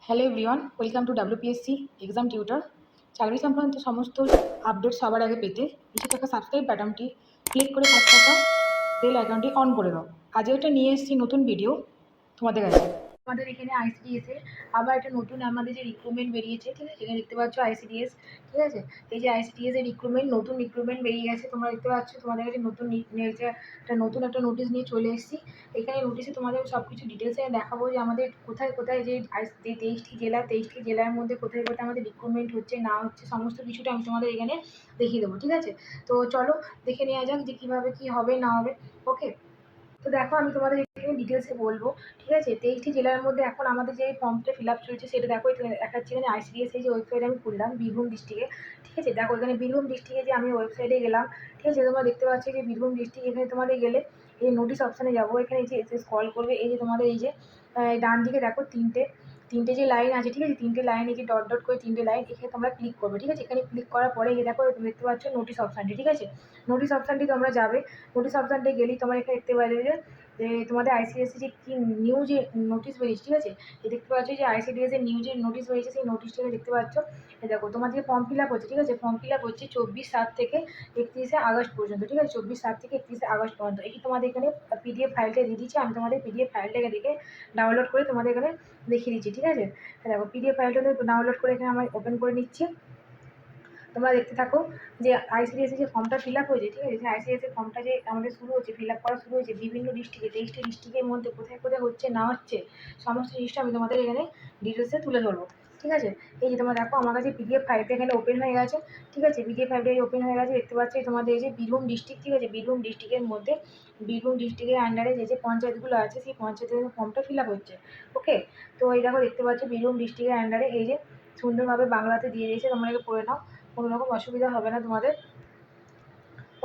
Hello everyone, welcome to WPSC exam tutor. চাকরি সংক্রান্ত সমস্ত আপডেট সবার আগে পেতে নিচে থাকা সাবস্ক্রাইব বাটনটি ক্লিক করে পাশে থাকা বেল আইকনটি অন করে দাও। আজও একটা নিয়ে এসেছি নতুন ভিডিও তোমাদের কাছে। আমাদের এখানে ICDS এর আবার একটা নতুন আমাদের যে রিক্রুটমেন্ট বেরিয়েছে, ঠিক আছে? এখানে দেখতে পাচ্ছ ICDS, ঠিক আছে? এই যে ICDS এর নতুন রিক্রুটমেন্ট বেরিয়ে গেছে, তোমরা দেখতে পাচ্ছ তোমাদের কাছে নতুন একটা নোটিশ নিয়ে চলে এসেছি। এখানে নোটিশে তোমাদের সব কিছু ডিটেলসে দেখাবো যে আমাদের কোথায় কোথায় যে 23টি জেলার মধ্যে কোথায় কোথায় আমাদের রিক্রুটমেন্ট হচ্ছে না হচ্ছে সমস্ত কিছুটা আমি তোমাদের এখানে দেখিয়ে দেবো, ঠিক আছে? তো চলো দেখে নেওয়া যাক যে কীভাবে কী হবে না হবে। ওকে, তো দেখো আমি তোমাদের এখানে ডিটেলসে বলবো, ঠিক আছে? 23টি জেলার মধ্যে এখন আমাদের যে ফর্মটা ফিল আপ চলছে সেটা দেখো দেখাচ্ছে এখানে ICDS এই যে ওয়েবসাইটে আমি খুললাম বীরভূম ডিস্ট্রিক্টে, ঠিক আছে? দেখো এখানে বীরভূম ডিস্ট্রিক্টে যে আমি ওয়েবসাইটে গেলাম, ঠিক আছে? তোমরা দেখতে পাচ্ছ যে বীরভূম ডিস্ট্রিক্ট, এখানে তোমাদের গেলে এই নোটিশ অপশানে যাবো, এখানে এই যে স্ক্রল করবে, এই যে তোমাদের এই যে ডান দিকে দেখো তিনটে তিনটে যে লাইন আছে, ঠিক আছে? তিনটে লাইন, এই যে ডট ডট করে তিনটে লাইন, এখানে তোমরা ক্লিক করবে, ঠিক আছে? এখানে ক্লিক করার পরে এই দেখো দেখতে পাচ্ছ নোটিশ অপশানটি, ঠিক আছে? নোটিশ অপশানটি তোমরা যাবে, নোটিশ অপশানটি গেলেই তোমরা এখানে দেখতে পাবে যে তোমাদের ICDS যে কি নিউ যে নোটিশ বেরিয়েছে, ঠিক আছে? এই দেখতে পাচ্ছ যে ICDS এর নিউ যে নোটিশ বেরিয়েছে সেই নোটিশটা দেখতে পাচ্ছ। এই দেখো তোমার যে ফর্ম ফিল আপ হচ্ছে, ঠিক আছে? ফর্ম ফিল আপ হচ্ছে 24/7 থেকে 31শে আগস্ট পর্যন্ত, ঠিক আছে? 24/7 থেকে 31শে আগস্ট পর্যন্ত। এই তোমাদের এখানে PDF ফাইলটা দিয়ে দিচ্ছি, আমি তোমাদের PDF ফাইলটাকে দেখে ডাউনলোড করে তোমাদের এখানে দেখিয়ে দিচ্ছি, ঠিক আছে? দেখো PDF ফাইলটা ডাউনলোড করে এখানে আমি ওপেন করে নিচ্ছি। তোমরা দেখতে থাকো যে ICDS যে ফর্মটা ফিল আপ হয়েছে, ঠিক আছে? যে ICDS এর ফর্মটা যে আমাদের শুরু হচ্ছে, ফিল আপ করা শুরু হয়েছে বিভিন্ন ডিস্ট্রিক্টে, 23টি ডিস্ট্রিক্টের মধ্যে কোথায় কোথায় হচ্ছে না হচ্ছে সমস্ত জিনিসটা আমি তোমাদের এখানে ডিটেলসে তুলে ধরবো, ঠিক আছে? এই যে তোমরা দেখো আমার কাছে PDF ফাইলটা এখানে ওপেন হয়ে গেছে, ঠিক আছে? PDF ফাইলটা ওপেন হয়ে গেছে, দেখতে পাচ্ছি তোমাদের এই যে বীরভূম ডিস্ট্রিক্ট, ঠিক আছে? বীরভূম ডিস্ট্রিক্টের মধ্যে বীরভূম ডিস্ট্রিক্টের আন্ডারে যে পঞ্চায়েতগুলো আছে সেই পঞ্চায়েতের ফর্মটা ফিল আপ হচ্ছে। ওকে, তো এই দেখো দেখতে পাচ্ছ বীরভূম ডিস্ট্রিক্টের আন্ডারে এই যে সুন্দরভাবে বাংলাতে দিয়ে দিয়েছে, তোমরা এটাকে পড়ে নাও, কোনো রকম অসুবিধা হবে না তোমাদের।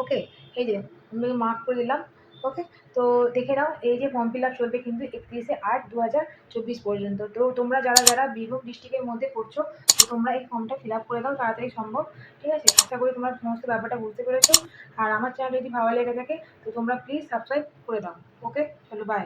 ওকে, এই যে আমি মার্ক করে দিলাম। ওকে, তো দেখে নাও এই যে ফর্ম ফিল আপ চলবে কিন্তু 31/8/2024 পর্যন্ত। তো তোমরা যারা যারা বীরভূম ডিস্ট্রিক্টের মধ্যে পড়ছো, তো তোমরা এই ফর্মটা ফিল আপ করে দাও তাড়াতাড়ি সম্ভব, ঠিক আছে? আশা করি তোমরা সমস্ত ব্যাপারটা বুঝতে পেরেছো। আর আমার চ্যানেল যদি ভালো লেগে থাকে তো তোমরা প্লিজ সাবস্ক্রাইব করে দাও। ওকে, চলো বাই।